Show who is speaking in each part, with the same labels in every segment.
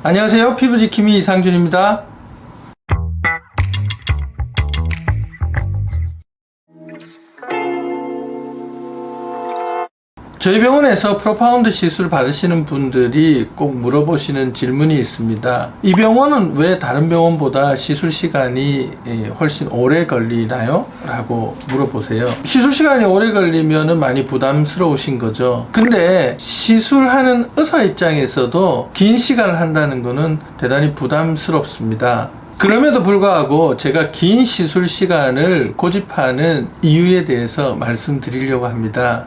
Speaker 1: 안녕하세요. 피부지킴이 이상준입니다. 저희 병원에서 프로파운드 시술 받으시는 분들이 꼭 물어보시는 질문이 있습니다. 이 병원은 왜 다른 병원보다 시술 시간이 훨씬 오래 걸리나요? 라고 물어보세요. 시술 시간이 오래 걸리면 많이 부담스러우신 거죠. 근데 시술하는 의사 입장에서도 긴 시간을 한다는 것은 대단히 부담스럽습니다. 그럼에도 불구하고 제가 긴 시술 시간을 고집하는 이유에 대해서 말씀드리려고 합니다.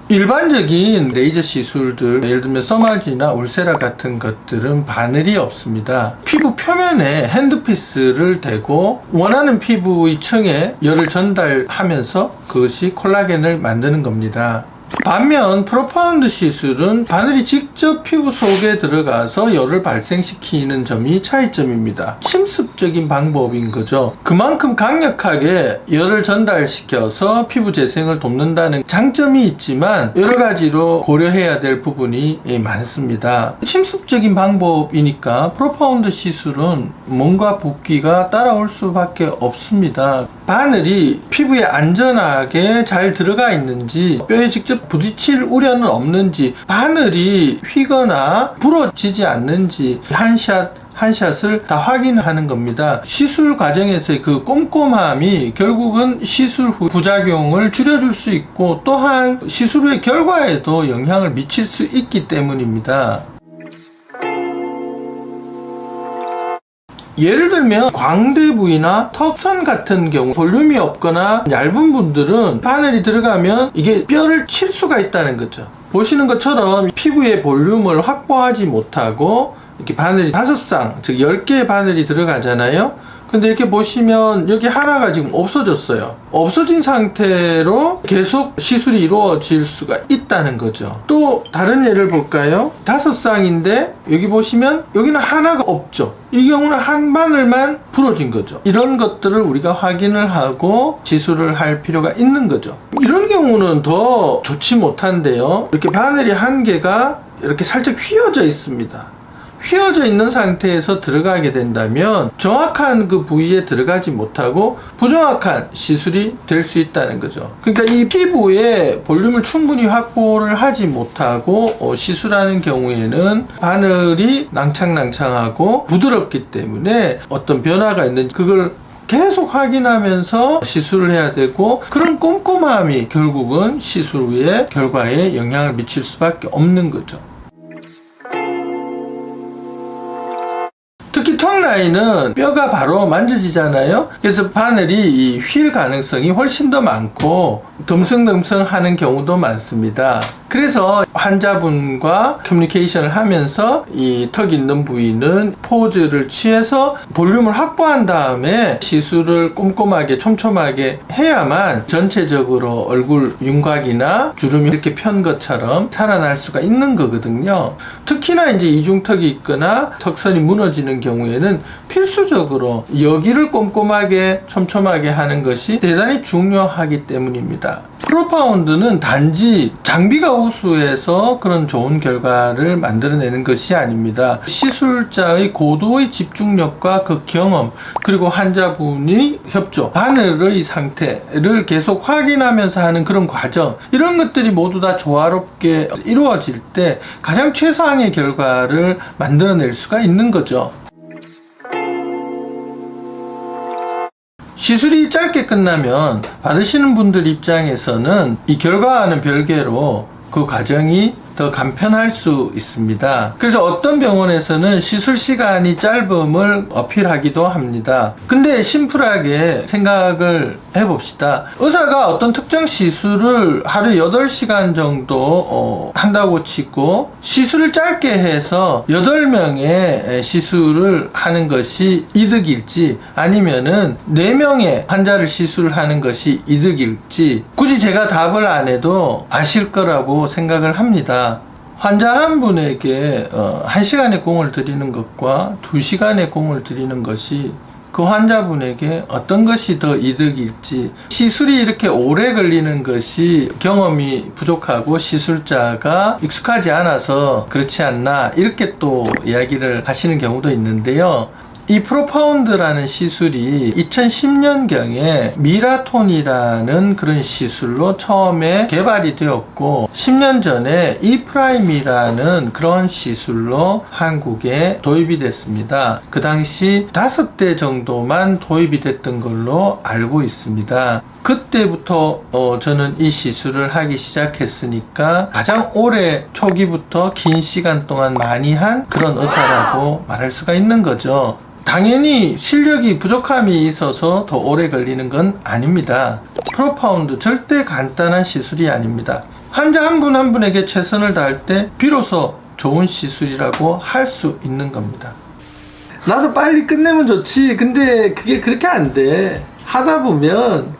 Speaker 1: 일반적인 레이저 시술들, 예를 들면 서마지나 울세라 같은 것들은 바늘이 없습니다. 피부 표면에 핸드피스를 대고 원하는 피부의 층에 열을 전달하면서 그것이 콜라겐을 만드는 겁니다. 반면 프로파운드 시술은 바늘이 직접 피부 속에 들어가서 열을 발생시키는 점이 차이점입니다. 침습적인 방법인 거죠. 그만큼 강력하게 열을 전달시켜서 피부 재생을 돕는다는 장점이 있지만 여러 가지로 고려해야 될 부분이 많습니다. 침습적인 방법이니까 프로파운드 시술은 몸과 붓기가 따라올 수밖에 없습니다. 바늘이 피부에 안전하게 잘 들어가 있는지, 뼈에 직접 부딪힐 우려는 없는지, 바늘이 휘거나 부러지지 않는지 한 샷을 다 확인하는 겁니다. 시술 과정에서의 그 꼼꼼함이 결국은 시술 후 부작용을 줄여줄 수 있고 또한 시술 후의 결과에도 영향을 미칠 수 있기 때문입니다. 예를 들면 광대 부위나 턱선 같은 경우 볼륨이 없거나 얇은 분들은 바늘이 들어가면 이게 뼈를 칠 수가 있다는 거죠. 보시는 것처럼 피부의 볼륨을 확보하지 못하고 이렇게 바늘이 5쌍, 즉 10개의 바늘이 들어가잖아요. 근데 이렇게 보시면 여기 하나가 지금 없어졌어요. 없어진 상태로 계속 시술이 이루어질 수가 있다는 거죠. 또 다른 예를 볼까요? 5쌍인데 여기 보시면 여기는 하나가 없죠. 이 경우는 한 바늘만 부러진 거죠. 이런 것들을 우리가 확인을 하고 시술을 할 필요가 있는 거죠. 이런 경우는 더 좋지 못한데요. 이렇게 바늘이 한 개가 이렇게 살짝 휘어져 있습니다. 휘어져 있는 상태에서 들어가게 된다면 정확한 그 부위에 들어가지 못하고 부정확한 시술이 될 수 있다는 거죠. 그러니까 이 피부에 볼륨을 충분히 확보를 하지 못하고 시술하는 경우에는 바늘이 낭창낭창하고 부드럽기 때문에 어떤 변화가 있는지 그걸 계속 확인하면서 시술을 해야 되고, 그런 꼼꼼함이 결국은 시술 후의 결과에 영향을 미칠 수밖에 없는 거죠. 특히 턱 라인은 뼈가 바로 만져지잖아요. 그래서 바늘이 휠 가능성이 훨씬 더 많고 듬성듬성 하는 경우도 많습니다. 그래서 환자분과 커뮤니케이션을 하면서 이 턱 있는 부위는 포즈를 취해서 볼륨을 확보한 다음에 시술을 꼼꼼하게 촘촘하게 해야만 전체적으로 얼굴 윤곽이나 주름이 이렇게 편 것처럼 살아날 수가 있는 거거든요. 특히나 이제 이중턱이 있거나 턱선이 무너지는 경우에는 필수적으로 여기를 꼼꼼하게 촘촘하게 하는 것이 대단히 중요하기 때문입니다. 프로파운드는 단지 장비가 우수해서 그런 좋은 결과를 만들어내는 것이 아닙니다. 시술자의 고도의 집중력과 그 경험, 그리고 환자분이 협조, 바늘의 상태를 계속 확인하면서 하는 그런 과정, 이런 것들이 모두 다 조화롭게 이루어질 때 가장 최상의 결과를 만들어낼 수가 있는 거죠. 시술이 짧게 끝나면 받으시는 분들 입장에서는 이 결과와는 별개로 그 과정이 더 간편할 수 있습니다. 그래서 어떤 병원에서는 시술 시간이 짧음을 어필하기도 합니다. 근데 심플하게 생각을 해봅시다. 의사가 어떤 특정 시술을 하루 8시간 정도 한다고 치고 시술을 짧게 해서 8명의 시술을 하는 것이 이득일지 아니면은 4명의 환자를 시술하는 것이 이득일지 굳이 제가 답을 안 해도 아실 거라고 생각을 합니다. 환자 한 분에게 1시간의 공을 들이는 것과 2시간의 공을 들이는 것이 그 환자분에게 어떤 것이 더 이득일지, 시술이 이렇게 오래 걸리는 것이 경험이 부족하고 시술자가 익숙하지 않아서 그렇지 않나 이렇게 또 이야기를 하시는 경우도 있는데요. 이 프로파운드라는 시술이 2010년경에 미라톤이라는 그런 시술로 처음에 개발이 되었고 10년 전에 이프라임이라는 그런 시술로 한국에 도입이 됐습니다. 그 당시 5대 정도만 도입이 됐던 걸로 알고 있습니다. 그때부터 저는 이 시술을 하기 시작했으니까 가장 오래 초기부터 긴 시간 동안 많이 한 그런 의사라고 말할 수가 있는 거죠. 당연히 실력이 부족함이 있어서 더 오래 걸리는 건 아닙니다. 프로파운드 절대 간단한 시술이 아닙니다. 환자 한 분 한 분에게 최선을 다할 때 비로소 좋은 시술이라고 할 수 있는 겁니다. 나도 빨리 끝내면 좋지. 근데 그게 그렇게 안 돼. 하다 보면